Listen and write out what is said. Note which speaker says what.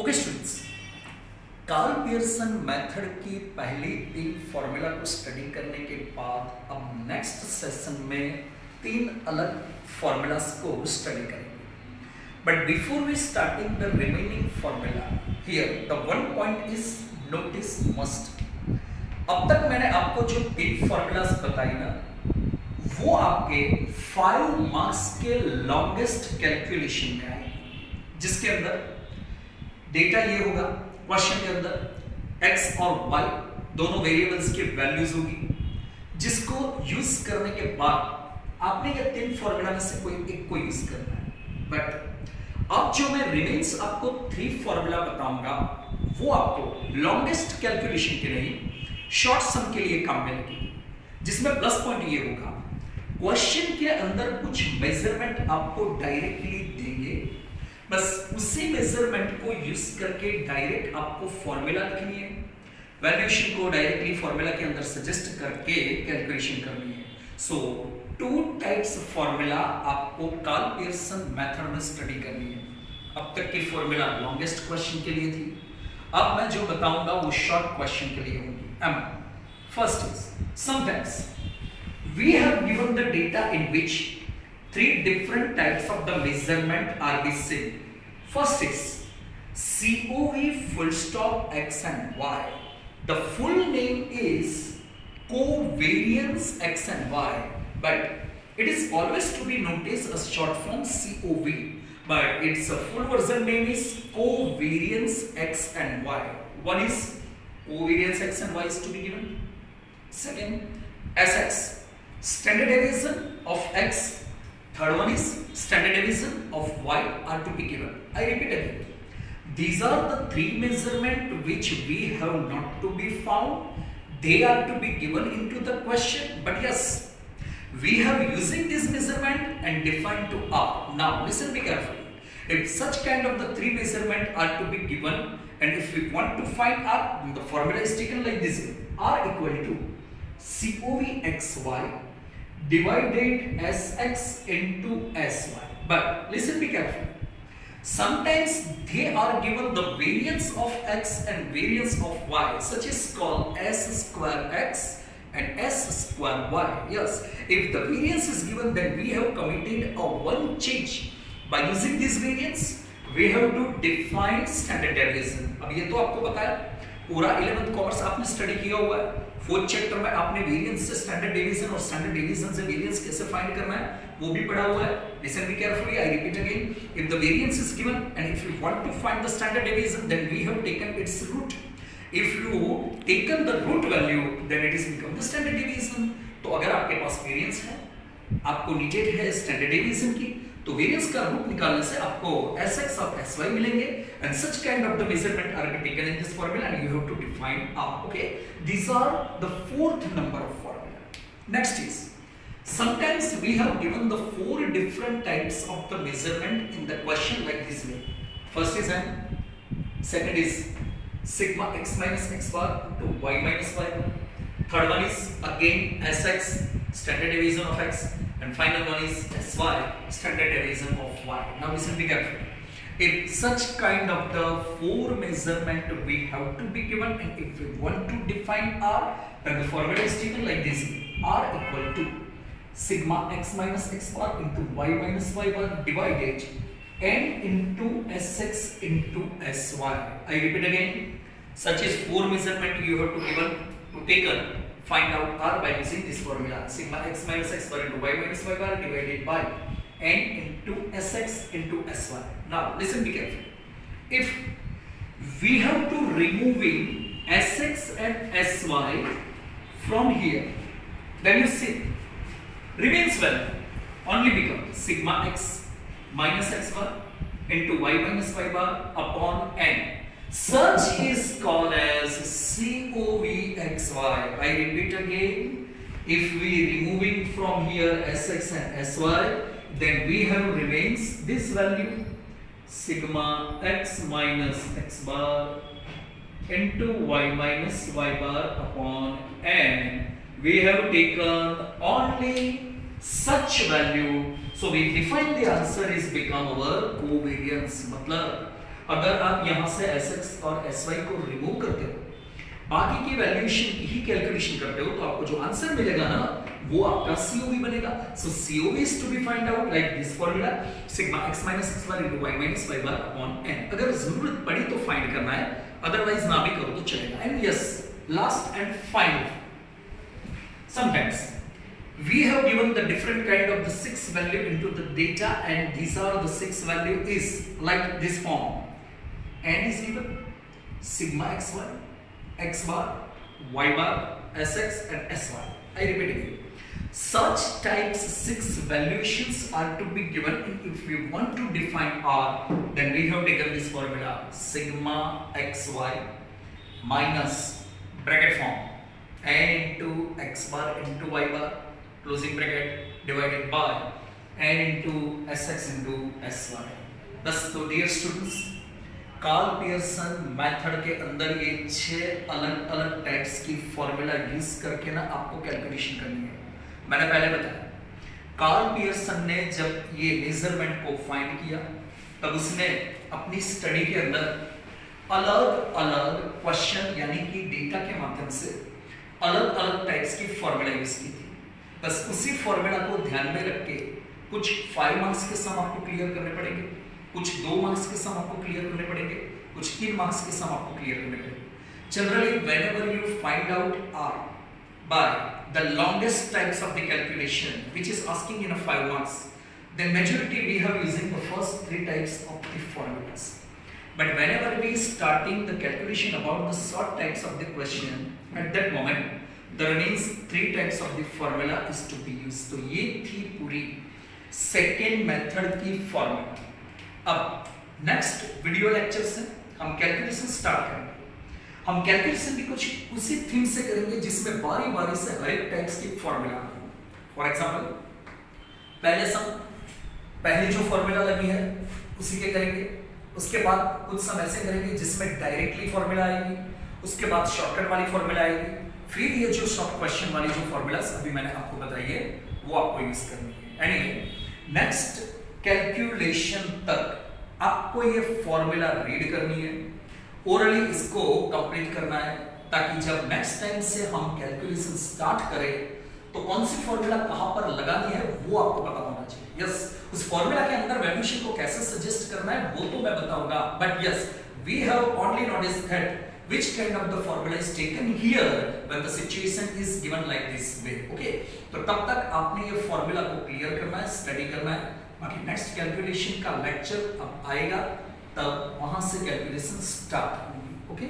Speaker 1: Okay students, Karl Pearson method की पहली 3 formula को स्टडी करने के बाद अब नेक्स्ट सेशन में 3 अलग फॉर्मूलाज को स्टडी करेंगे. But before we starting the remaining formula, here the one point is notice must. अब तक मैंने आपको जो 3 फॉर्मूलाज बताई ना, वो आपके 5 मार्क्स के लॉन्गेस्ट कैलकुलेशन में आए, जिसके अंदर डेटा ये होगा. क्वेश्चन के अंदर x और y दोनों वेरिएबल्स की वैल्यूज होगी, जिसको यूज करने के बाद आपने ये 3 फॉर्मूला में से कोई एक को यूज करना है. बट अब जो मैं रिमेन्स आपको 3 फॉर्मूला बताऊंगा, वो आपको लॉन्गेस्ट कैलकुलेशन के नहीं, शॉर्ट सम के लिए काम में लगेगी. जिसमें प्लस पॉइंट ये होगा, क्वेश्चन के अंदर कुछ मेजरमेंट आपको डायरेक्टली देंगे, बस उसी मेजरमेंट को यूज करके डायरेक्ट आपको फॉर्मूला लिखनी है, वैल्यूएशन को डायरेक्टली फॉर्मूला के अंदर सजेस्ट करके कैलकुलेशन करनी है. सो 2 टाइप्स फॉर्मूला आपको कार्ल पियर्सन मेथड में स्टडी करनी है. अब तक की फॉर्मूला लॉन्गेस्ट क्वेश्चन के लिए थी, अब मैं जो बताऊंगा वो शॉर्ट क्वेश्चन के लिए होगी. First is sometimes we have given the data in which 3 different types of the measurement are the same. First is COV full stop x and y. The full name is covariance x and y, but it is always to be noticed as short form COV, but its full version name is covariance x and y. One is covariance x and y is to be given. Second, SX, standard deviation of x. Third one is standard deviation of y are to be given. I repeat again. These are the 3 measurements which we have not to be found. They are to be given into the question. But yes, we have using this measurement and defined to R. Now listen me carefully. If such kind of the 3 measurements are to be given, and if we want to find R, the formula is taken like this: R equal to COVXY divided Sx into Sy. But listen be careful. Sometimes they are given the variance of x and variance of y, such is called s square x and s square y. Yes, if the variance is given, then we have committed a one change. By using this variance, we have to define standard deviation. अब ये तो आपको पता है, पूरा 11th commerce आपने study किया हुआ है. 4th चैप्टर में आपने वेरिएंस से स्टैंडर्ड डेविएशन और स्टैंडर्ड डेविएशन से वेरिएंस कैसे फाइंड करना है वो भी पढ़ा हुआ है. Listen be carefully, I repeat again. If the variance is given and if you want to find the standard deviation, then we have taken its root. If you taken the root value, then it is become the standard deviation. तो अगर आपके पास variance है, आपको needed है standard deviation की, तो variance का root निकालने से आपको Sx और Sy मिलेंगे, and such kind of the measurement are taken in this formula and you have to define R. Okay, these are the 4th number of formula. Next is sometimes we have given the 4 different types of the measurement in the question like this way. First is n, second is sigma x minus x bar to y minus y bar. Third one is again Sx, standard deviation of x, and final one is Sy, standard deviation of y. Now listen be careful. If such kind of the 4 measurement we have to be given, and if we want to define R, then the formula is taken like this: R equal to sigma x minus x bar into y minus y bar divided n into Sx into Sy. I repeat again. Such is 4 measurement you have to given to taken. Find out R by using this formula: sigma x minus x bar into y minus y bar divided by n into Sx into Sy. Now listen be careful. If we have to removing Sx and Sy from here, then you see remains well only become sigma x minus x bar into y minus y bar upon n. Such is called as COVXY. I repeat again. If we removing from here Sx and Sy, then we have remains this value sigma x minus x bar into y minus y bar upon n. We have taken only such value, so we define the answer is become our covariance. मतलब अगर आप यहां से Sx और Sy को remove करते हो, बाकी की वैल्यूएशन की ही कैलकुलेशन करते हो, तो आपको जो आंसर मिलेगा ना वो आपका COV बनेगा. सो COV is to be find out like this formula sigma x minus x bar into y minus y bar upon n. अगर जरूरत पड़ी तो फाइंड करना है, अदरवाइज ना भी करो तो चलेगा. And yes, last and final, sometimes we have given the different kind of the 6 value into the data, and these are the 6 value is like this form. N is given sigma xy, x bar, y bar, sx and sy. I repeat again. Such types 6 valuations are to be given, and if we want to define R, then we have taken this formula sigma xy minus bracket form n into x bar into y bar closing bracket divided by n into sx into sy. thus तो dear students, Karl Pearson method के अंदर ये 6 अलग अलग types की formula use करके ना आपको कैलकुलेशन करनी है. मैंने पहले बताया, कार्ल पियर्सन ने जब ये मेजरमेंट को फाइंड किया, तब उसने अपनी स्टडी के अंदर अलग अलग क्वेश्चन यानी कि डेटा के माध्यम से अलग अलग टाइप्स की फॉर्मूला यूज की थी. बस उसी फॉर्मूला को ध्यान में रख के कुछ 5 मार्क्स के सम आपको क्लियर करने पड़ेंगे, कुछ 2 मार्क्स के सम आपको क्लियर करने पड़ेंगे, कुछ 3 मार्क्स के सम आपको क्लियर करने पड़ेंगे. Generally whenever you find out R by the longest types of the calculation which is asking in a 5 marks, then majority we have using the first 3 types of the formulas. But whenever we starting the calculation about the short types of the question, at that moment the remains 3 types of the formula is to be used. तो ये थी पूरी second method की formula. अब next video lecture से हम calculation start करेंगे. हम कैलकुलेशन भी कुछ उसी थीम से करेंगे जिसमें बारी बारी से हर एक टाइप्स की फॉर्मूला. फॉर एग्जांपल, पहले जो फॉर्मूला लगी है उसी के करेंगे. उसके बाद कुछ सम ऐसे करेंगे जिसमें डायरेक्टली फॉर्मूला आएगी, उसके बाद शॉर्टकट वाली फॉर्मूला आएगी, फिर ये जो शॉर्ट क्वेश्चन वाली जो फॉर्मूलास अभी मैंने आपको बताई है वो आपको यूज करनी है. एनीवे, नेक्स्ट कैलकुलेशन तक आपको ये फॉर्मूला रीड करनी है, ओरली इसको कंप्लीट करना है, ताकि जब नेक्स्ट टाइम से हम कैलकुलेशन स्टार्ट करें तो कौन सी फॉर्मूला कहां पर लगानी है वो आपको पता होना चाहिए. यस, उस फॉर्मूला के अंदर वैल्यूएशन को कैसे सजेस्ट करना है वो तो मैं बताऊंगा, but yes, we have only notice that which kind of the formula is taken here when the situation is given like this way. Okay, तो तब तक आपने ये फॉर्मूला को क्लियर करना है, स्टडी करना है. बाकी नेक्स्ट कैलकुलेशन का लेक्चर अब आएगा, तब वहां से कैलकुलेशन स्टार्ट होगी. ओके.